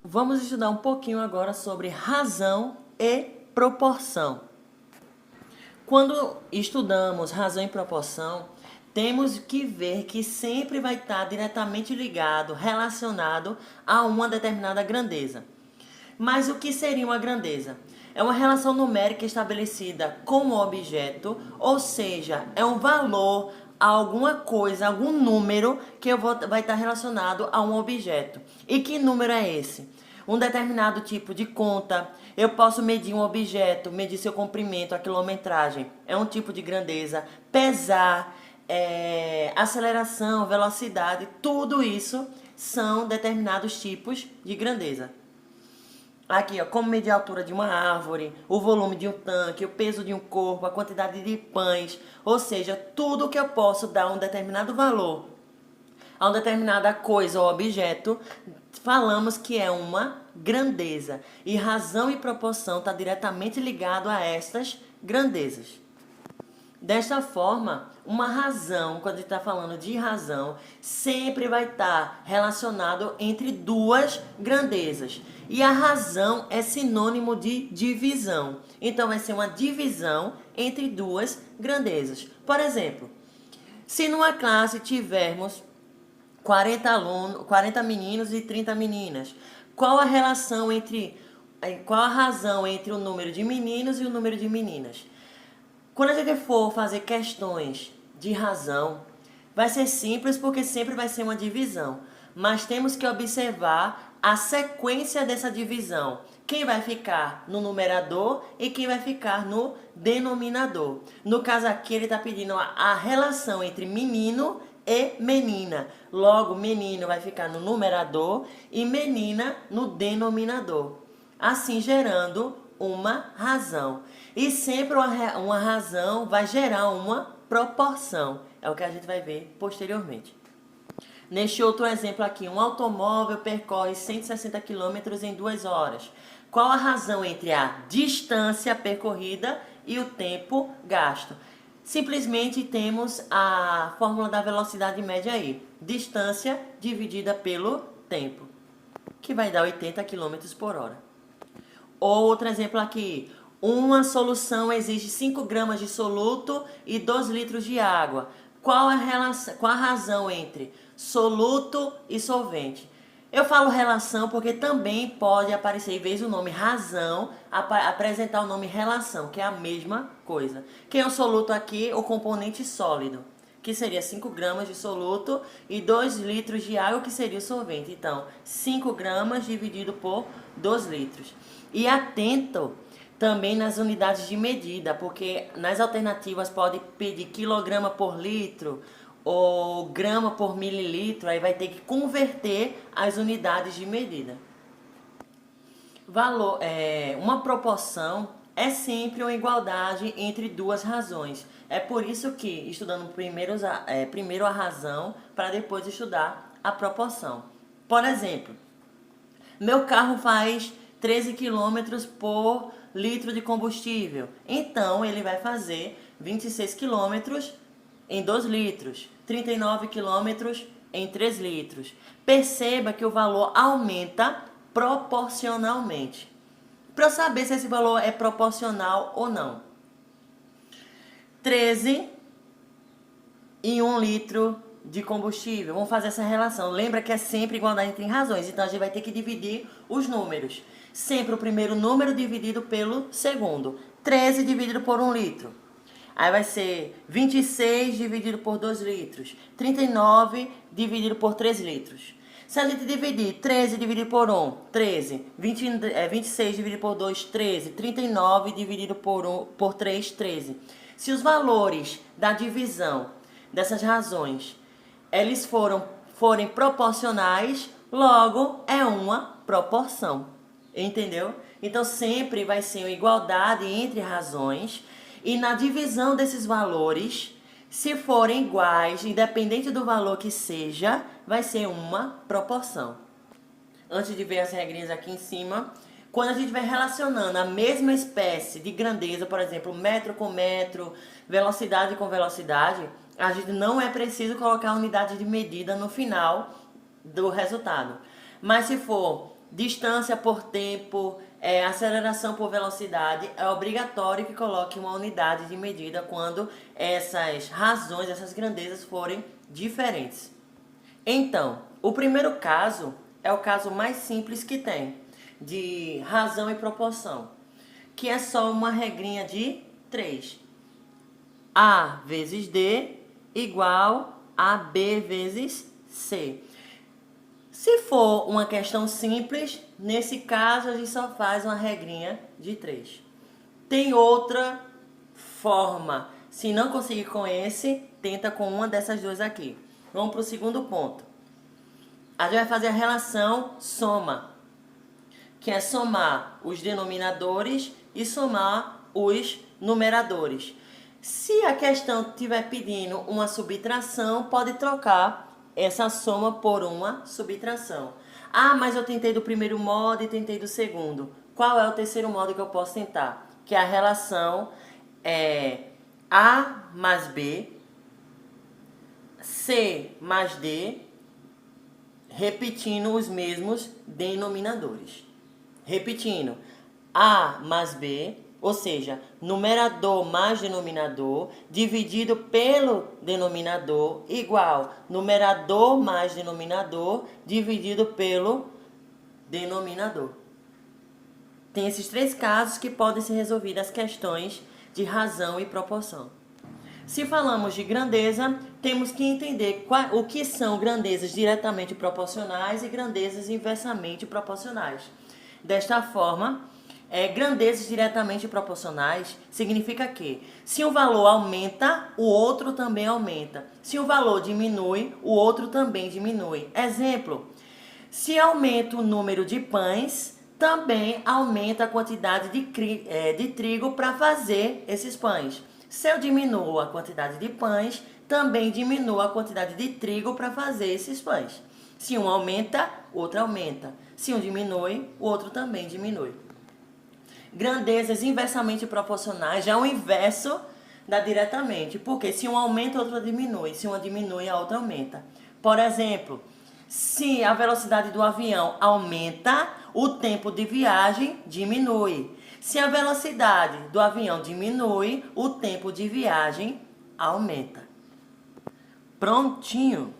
Vamos estudar um pouquinho agora sobre razão e proporção. Quando estudamos razão e proporção, temos que ver que sempre vai estar diretamente ligado, relacionado a uma determinada grandeza. Mas o que seria uma grandeza? É uma relação numérica estabelecida com o objeto, ou seja, é um valor a alguma coisa, algum número que vai estar relacionado a um objeto. E que número é esse? Um determinado tipo de conta. Eu posso medir um objeto, medir seu comprimento, a quilometragem. É um tipo de grandeza. Pesar, aceleração, velocidade, tudo isso são determinados tipos de grandeza. Aqui, ó, como medir a altura de uma árvore, o volume de um tanque, o peso de um corpo, a quantidade de pães, ou seja, tudo que eu posso dar um determinado valor a uma determinada coisa ou objeto, falamos que é uma grandeza. E razão e proporção está diretamente ligado a estas grandezas. Desta forma, uma razão, quando a gente está falando de razão, sempre vai estar relacionado entre duas grandezas. E a razão é sinônimo de divisão. Então, vai ser uma divisão entre duas grandezas. Por exemplo, se numa classe tivermos 40 alunos, 40 meninos e 30 meninas, qual a razão entre o número de meninos e o número de meninas? Quando a gente for fazer questões de razão, vai ser simples porque sempre vai ser uma divisão. Mas temos que observar a sequência dessa divisão. Quem vai ficar no numerador e quem vai ficar no denominador. No caso aqui, ele está pedindo a relação entre menino e menina. Logo, menino vai ficar no numerador e menina no denominador. Assim, gerando uma razão. E sempre uma razão vai gerar uma proporção. É o que a gente vai ver posteriormente. Neste outro exemplo aqui, um automóvel percorre 160 km em 2 horas. Qual a razão entre a distância percorrida e o tempo gasto? Simplesmente temos a fórmula da velocidade média aí. Distância dividida pelo tempo, que vai dar 80 km por hora. Outro exemplo aqui. Uma solução exige 5 gramas de soluto e 2 litros de água. Qual a razão entre soluto e solvente? Eu falo relação porque também pode aparecer, em vez do nome razão, apresentar o nome relação, que é a mesma coisa. Quem é o soluto aqui? O componente sólido, que seria 5 gramas de soluto e 2 litros de água, que seria o solvente. Então, 5 gramas dividido por 2 litros. E atento também nas unidades de medida, porque nas alternativas pode pedir quilograma por litro ou grama por mililitro, aí vai ter que converter as unidades de medida. Uma proporção é sempre uma igualdade entre duas razões. É por isso que, estudando primeiro a razão, para depois estudar a proporção. Por exemplo, meu carro faz 13 km por litro de combustível. Então, ele vai fazer 26 km em 2 litros, 39 km em 3 litros. Perceba que o valor aumenta proporcionalmente. Para eu saber se esse valor é proporcional ou não. 13 e 1 litro de combustível. Vamos fazer essa relação. Lembra que é sempre igualdade entre razões. Então, a gente vai ter que dividir os números. Sempre o primeiro número dividido pelo segundo. 13 dividido por 1 litro. Aí vai ser 26 dividido por 2 litros. 39 dividido por 3 litros. Se a gente dividir 13 dividido por 1, 13. 26 dividido por 2, 13. 39 dividido por 3, 13. Se os valores da divisão dessas razões eles forem proporcionais, logo é uma proporção. Entendeu? Então sempre vai ser uma igualdade entre razões e na divisão desses valores, se forem iguais, independente do valor que seja, vai ser uma proporção. Antes de ver as regrinhas aqui em cima, quando a gente vai relacionando a mesma espécie de grandeza, por exemplo, metro com metro, velocidade com velocidade, a gente não é preciso colocar a unidade de medida no final do resultado. Mas se for distância por tempo, aceleração por velocidade, é obrigatório que coloque uma unidade de medida quando essas razões, essas grandezas forem diferentes. Então, o primeiro caso é o caso mais simples que tem, de razão e proporção, que é só uma regrinha de 3. A vezes D igual a B vezes C. Se for uma questão simples, nesse caso a gente só faz uma regrinha de 3. Tem outra forma. Se não conseguir com esse, tenta com uma dessas duas aqui. Vamos para o segundo ponto. A gente vai fazer a relação soma, que é somar os denominadores e somar os numeradores. Se a questão estiver pedindo uma subtração, pode trocar essa soma por uma subtração. Ah, mas eu tentei do primeiro modo e tentei do segundo. Qual é o terceiro modo que eu posso tentar? Que a relação é A mais B, C mais D, repetindo os mesmos denominadores. Repetindo, A mais B, ou seja, numerador mais denominador, dividido pelo denominador, igual numerador mais denominador, dividido pelo denominador. Tem esses 3 casos que podem ser resolvidas as questões de razão e proporção. Se falamos de grandeza, temos que entender o que são grandezas diretamente proporcionais e grandezas inversamente proporcionais. Desta forma, grandezas diretamente proporcionais significa que se um valor aumenta, o outro também aumenta. Se um valor diminui, o outro também diminui. Exemplo, se aumenta o número de pães, também aumenta a quantidade de trigo para fazer esses pães. Se eu diminuo a quantidade de pães, também diminuo a quantidade de trigo para fazer esses pães. Se um aumenta, o outro aumenta. Se um diminui, o outro também diminui. Grandezas inversamente proporcionais é o inverso da diretamente, porque se um aumenta, a outra diminui. Se uma diminui, a outra aumenta. Por exemplo, se a velocidade do avião aumenta, o tempo de viagem diminui. Se a velocidade do avião diminui, o tempo de viagem aumenta. Prontinho!